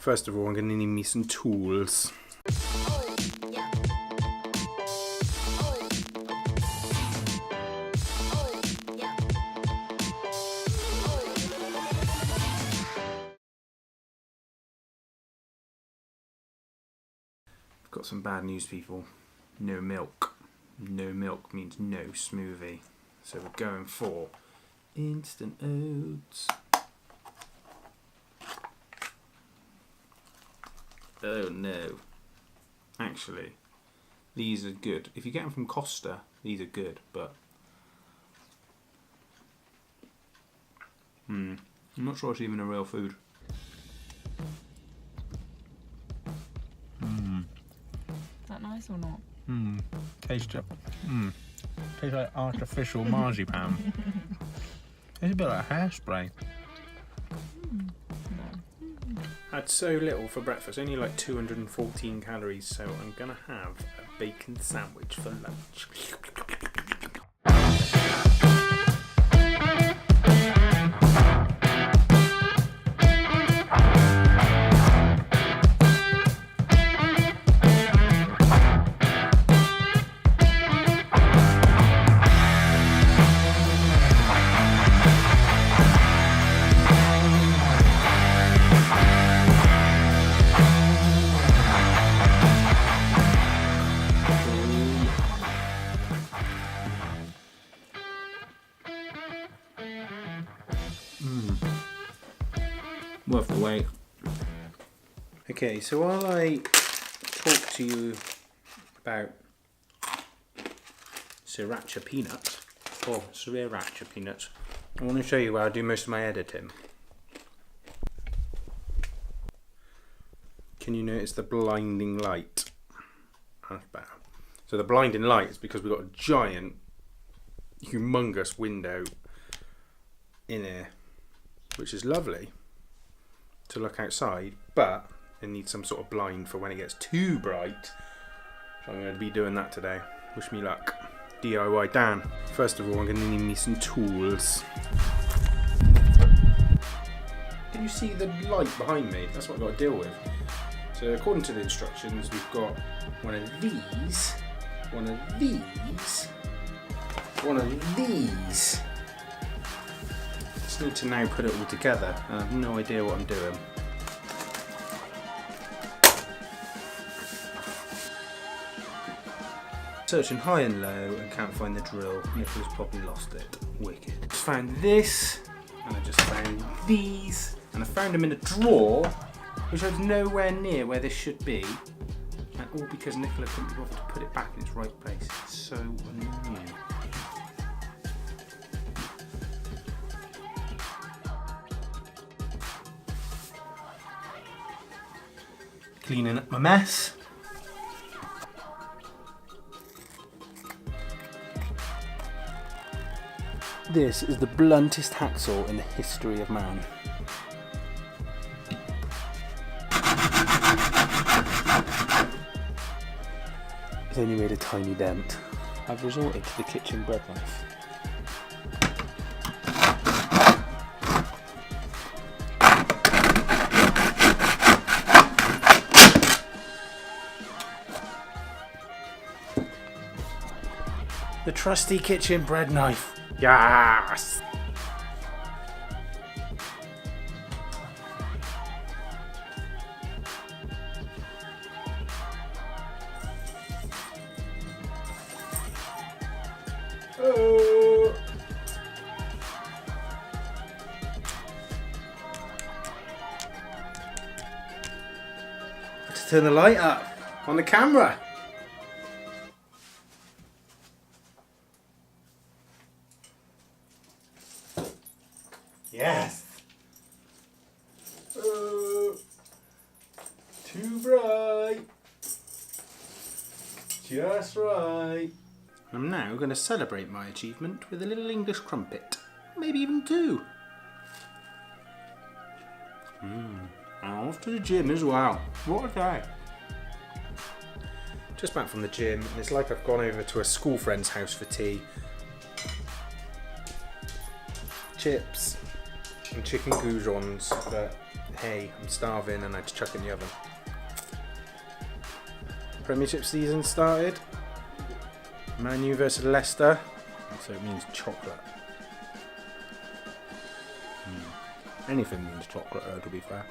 First of all, I'm going to need me some tools. I've got some bad news, people. No milk. No milk means no smoothie. So we're going for instant oats. Oh no. Actually, these are good. If you get them from Costa, these are good, but I'm not sure it's even a real food. Is that nice or not? Tastes like artificial marzipan. It's a bit like hairspray. Had so little for breakfast, only like 214 calories, so I'm gonna have a bacon sandwich for lunch. Worth the wait. Okay, so while I talk to you about sriracha peanuts, I want to show you where I do most of my editing. Can you notice the blinding light? That's better. So the blinding light is because we've got a giant, humongous window in here, which is lovely to look outside, but it needs some sort of blind for when it gets too bright. So I'm going to be doing that today. Wish me luck. DIY Dan. First of all, I'm going to need me some tools. Can you see the light behind me? That's what I've got to deal with. So according to the instructions, we've got one of these, one of these, one of these. Need to now put it all together. I have no idea what I'm doing. Searching high and low and can't find the drill. Nicola's probably lost it. Wicked. Just found this, and I just found these, and I found them in a drawer, which was nowhere near where this should be, and all because Nicola couldn't be bothered to put it back in its right place. It's so annoying. Cleaning up my mess. This is the bluntest hacksaw in the history of man. It's only made a tiny dent. I've resorted to the kitchen bread knife. The trusty kitchen bread knife. Yes! Oh. Let's turn the light up on the camera. Yes. Too bright. Just right. I'm now going to celebrate my achievement with a little English crumpet. Maybe even two. And off to the gym as well. What a day. Just back from the gym, and it's like I've gone over to a school friend's house for tea. Chips and chicken goujons, but hay. I'm starving and I had to chuck it in the oven. Premiership season started. Man U versus Leicester. So it means chocolate. Anything means chocolate, to be fair.